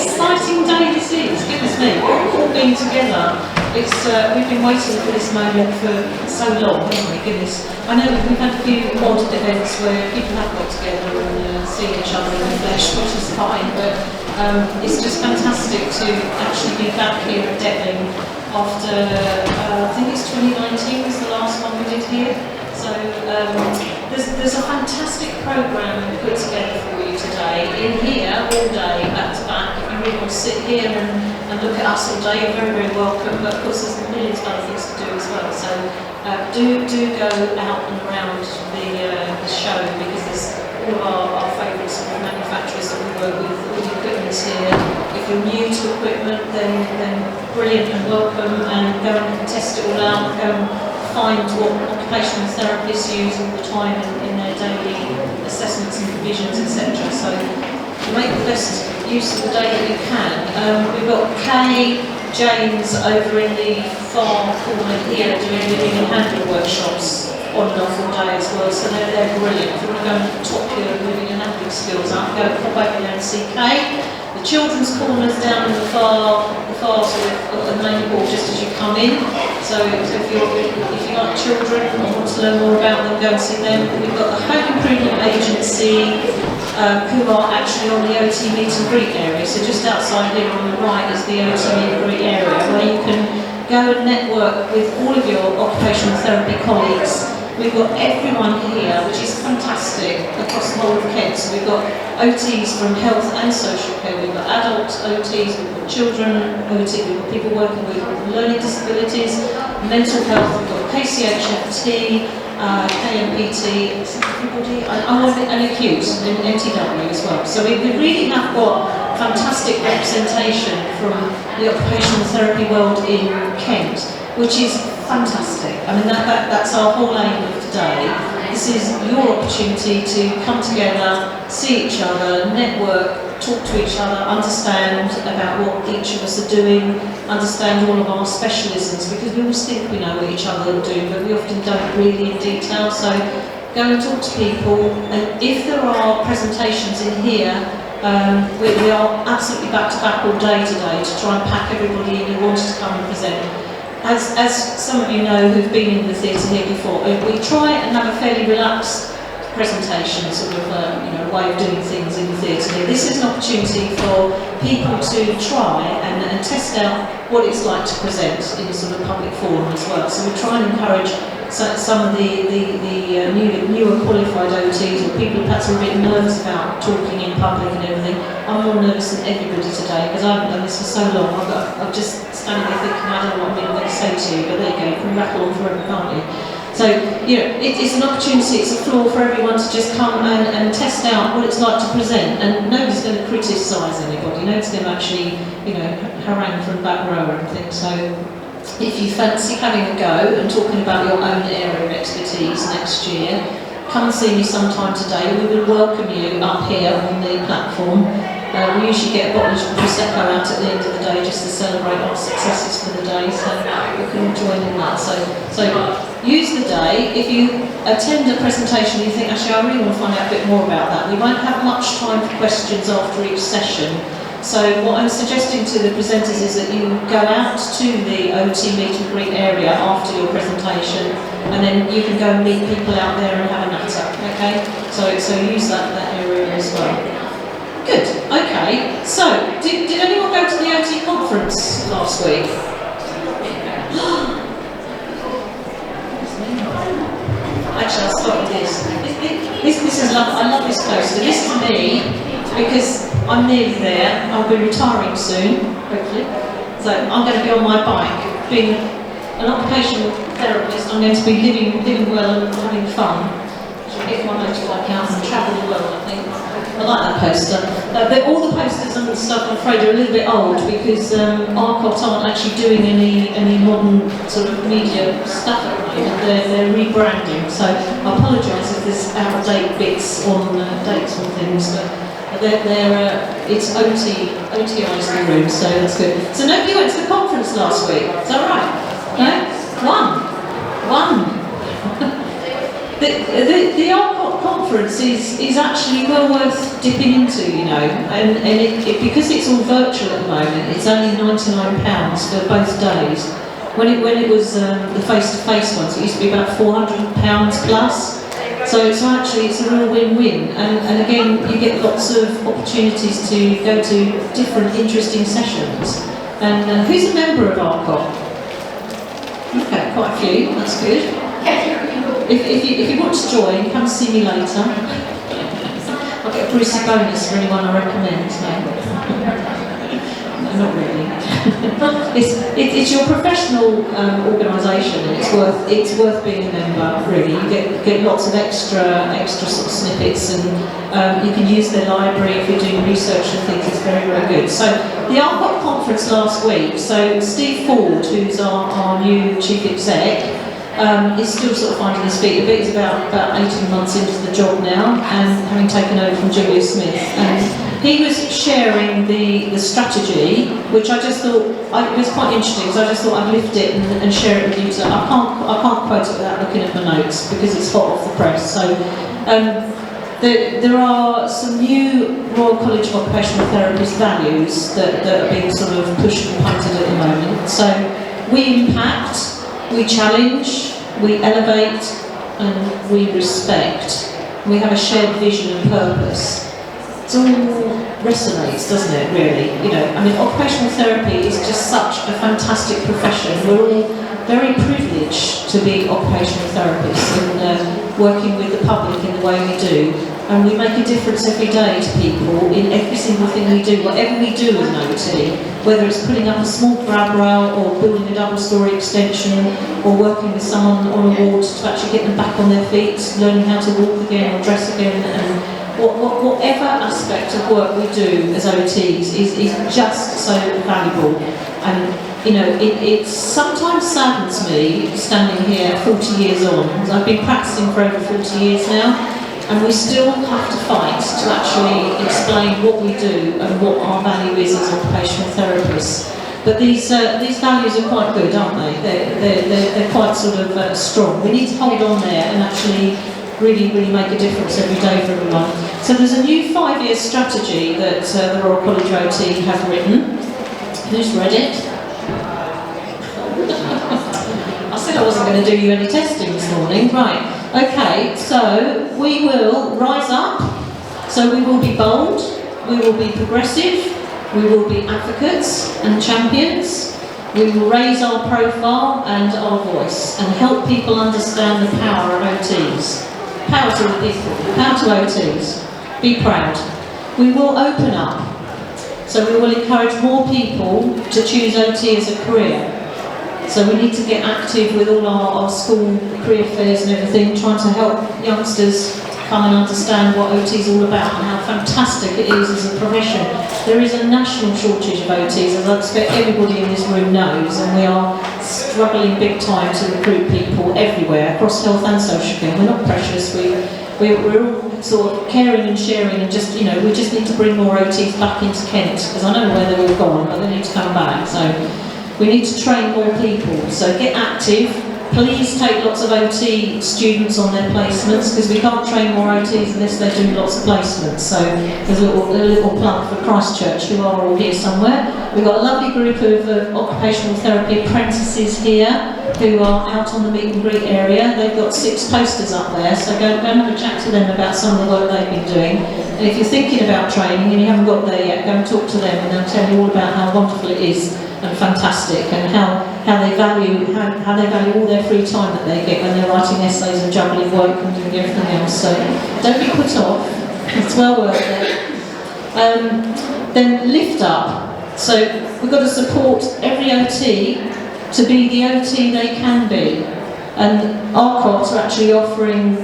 exciting day this is, goodness me, all being together. We've been waiting for this moment for so long, haven't we, goodness. I know we've had a few odd events where people have got together and seen each other in the flesh, which is fine, but it's just fantastic to actually be back here at Detling after, I think it's 2019 was the last one we did here. So there's a fantastic programme put together for you today. In here, all day, back to back. If you really want to sit here and look at us all day, you're very, very welcome. But of course, there's millions of other things to do as well. So do go out and around the show, because there's all of our favourite sort of manufacturers that we work with. All the equipment's here. If you're new to equipment, then brilliant and welcome, and go and test it all out. Go and find what occupational therapists use all the time in their daily assessments and provisions, etc. So make the best use of the day that you can. We've got Kay, James over in the far corner here doing living and handling workshops on and off all day as well, so they're brilliant. If you want to go and top your living and handling skills up, go pop over there and see Kay. The children's corner's down in the far sort of the main hall just as you come in. So if you like children or want to learn more about them, go and see them. We've got the Home Improvement Agency who are actually on the OT meet and greet area. So just outside here on the right is the OT meet and greet area where you can go and network with all of your occupational therapy colleagues. We've got everyone here, which is fantastic, across the whole of Kent. So we've got OTs from health and social care, we've got adult OTs, we've got children OT, we've got people working with learning disabilities, mental health, we've got KCHFT, KMPT, everybody, and acute, and MTW as well. So we really have got fantastic representation from the occupational therapy world in Kent, which is fantastic. I mean, that's our whole aim of today. This is your opportunity to come together, see each other, network, talk to each other, understand about what each of us are doing, understand all of our specialisms, because we always think we know what each other are doing, but we often don't really in detail. So go and talk to people, and if there are presentations in here, we are absolutely back to back all day today to try and pack everybody in who wanted to come and present. As some of you know who've been in the theatre here before, we try and have a fairly relaxed presentation, sort of way of doing things in the theatre here. This is an opportunity for people to try and test out what it's like to present in a sort of public forum as well. So we try and encourage some of the newer qualified OTs, or people who perhaps are a bit nervous about talking in public and everything. I'm more nervous than everybody today because I haven't done this for so long. I'm just standing there thinking, I don't know what I'm going to say to you, but there you go, you can rattle on forever, can't you? So, it's an opportunity, it's a floor for everyone to just come and test out what it's like to present, and nobody's going to criticise anybody, nobody's going to actually, harangue from the back row or anything. So, if you fancy having a go and talking about your own area of expertise next year, come and see me sometime today. We will welcome you up here on the platform. We usually get a bottle of Prosecco out at the end of the day just to celebrate our successes for the day, so you can all join in that. So use the day. If you attend a presentation and you think, actually, I really want to find out a bit more about that, we won't have much time for questions after each session. So what I'm suggesting to the presenters is that you go out to the OT meet and greet area after your presentation, and then you can go and meet people out there and have a natter, okay? So use that area as well. Good, okay. So, did anyone go to the OT conference last week? Actually, I'll start with this. This is lovely. I love this poster. This is me, because I'm nearly there. I'll be retiring soon, hopefully. So I'm going to be on my bike, being an occupational therapist. I'm going to be living well and having fun. Get my motorbike out and travel the world, I think. I like that poster. But all the posters and stuff, I'm afraid, are a little bit old because Arcot aren't actually doing any modern sort of media stuff at the moment. They're rebranding. So I apologise if there's out-of-date bits on dates and things, but it's OTI's in the room, so that's good. So nobody went to the conference last week, is that right? No? One. The Arcot conference conference is actually well worth dipping into, you know, and because it's all virtual at the moment, it's only £99 for both days. When it was the face-to-face ones, it used to be about £400 plus. So actually it's a real win-win, and again you get lots of opportunities to go to different interesting sessions. And who's a member of ARCOT? Okay, quite a few, that's good. If you want to join, come see me later. I'll get a Brucey bonus for anyone I recommend. No, not really. it's your professional organisation, and it's worth being a member. Really, you get lots of extra sort of snippets, and you can use their library if you're doing research and things. It's very, very good. So the ARCOT conference last week. So Steve Ford, who's our new chief exec, is still sort of finding his feet a bit. He's about 18 months into the job now, and having taken over from Julia Smith. And he was sharing the strategy, which I just thought it was quite interesting. So I just thought I'd lift it and share it with you. So I can't quote it without looking at my notes because it's hot off the press. So there are some new Royal College of Occupational Therapists values that are being sort of pushed and punted at the moment. So we impact, we challenge, we elevate, and we respect. We have a shared vision and purpose. It all resonates, doesn't it, really? You know, I mean, occupational therapy is just such a fantastic profession. We're all very privileged to be occupational therapists and working with the public in the way we do. And we make a difference every day to people in every single thing we do, whatever we do as an OT, whether it's putting up a small grab rail or building a double-storey extension or working with someone on a ward to actually get them back on their feet, learning how to walk again or dress again, and whatever aspect of work we do as OTs is just so valuable. And you know, it sometimes saddens me standing here 40 years on, because I've been practicing for over 40 years now, and we still have to fight to actually explain what we do and what our value is as occupational therapists. But these values are quite good, aren't they? They're quite sort of strong. We need to hold on there and actually really make a difference every day for everyone. So there's a new 5-year strategy that the Royal College OT have written. Who's read it? I said I wasn't going to do you any testing this morning. Right, okay, so we will rise up, so we will be bold, we will be progressive, we will be advocates and champions, we will raise our profile and our voice and help people understand the power of OTs. Power to the people, power to OTs. Be proud. We will open up, so we will encourage more people to choose OT as a career. So we need to get active with all our school career fairs and everything, trying to help youngsters come and understand what OT is all about and how fantastic it is as a profession. There is a national shortage of OTs, as I expect everybody in this room knows, and we are struggling big time to recruit people everywhere, across health and social care. We're not precious, we're all sort of caring and sharing, and just, you know, we just need to bring more OTs back into Kent, because I don't know where they've all gone, but they need to come back. So we need to train more people, so get active. Please take lots of OT students on their placements, because we can't train more OTs unless they do lots of placements. So there's a little plug for Christchurch, who are all here somewhere. We've got a lovely group of occupational therapy apprentices here who are out on the meet and greet area. They've got 6 posters up there, so go and have a chat to them about some of the work they've been doing. And if you're thinking about training and you haven't got there yet, go and talk to them, and they'll tell you all about how wonderful it is and fantastic, and how they value all their free time that they get when they're writing essays and juggling work and doing everything else. So don't be put off, it's well worth it. Then lift up. So we've got to support every OT to be the OT they can be. And ARCOT are actually offering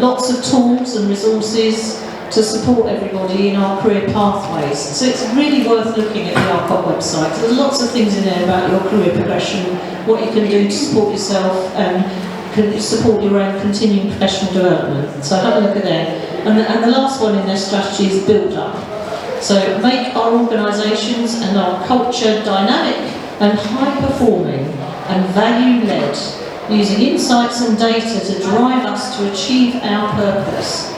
lots of tools and resources to support everybody in our career pathways. So it's really worth looking at the ARCOT website. There's lots of things in there about your career progression, what you can do to support yourself and support your own continuing professional development. So have a look at that. And the last one in their strategy is build up. So make our organisations and our culture dynamic and high performing and value led, using insights and data to drive us to achieve our purpose.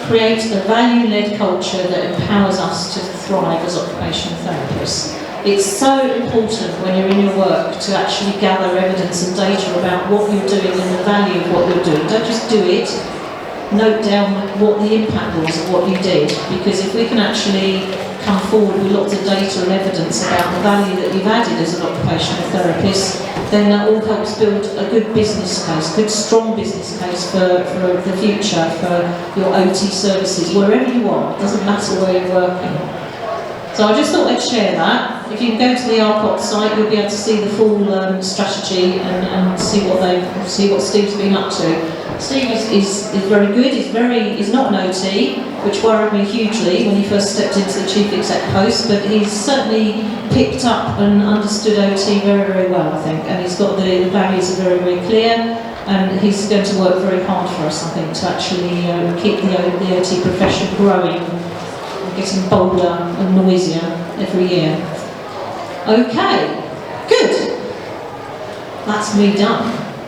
create a value-led culture that empowers us to thrive as occupational therapists. It's so important when you're in your work to actually gather evidence and data about what you're doing and the value of what you're doing. Don't just do it, note down what the impact was of what you did, because if we can actually come forward with lots of data and evidence about the value that you've added as an occupational therapist, then that all helps build a good business case, good strong business case for the future, for your OT services, wherever you are, it doesn't matter where you're working. So I just thought I'd share that. If you can go to the RPOC site, you'll be able to see the full strategy and see what Steve's been up to. Steve is very good. He's not an OT, which worried me hugely when he first stepped into the chief exec post, but he's certainly picked up and understood OT very, very well, I think, and he's got the values are very, very clear, and he's going to work very hard for us, I think, to actually keep the OT profession growing, getting bolder and noisier every year. Okay, good. That's me done.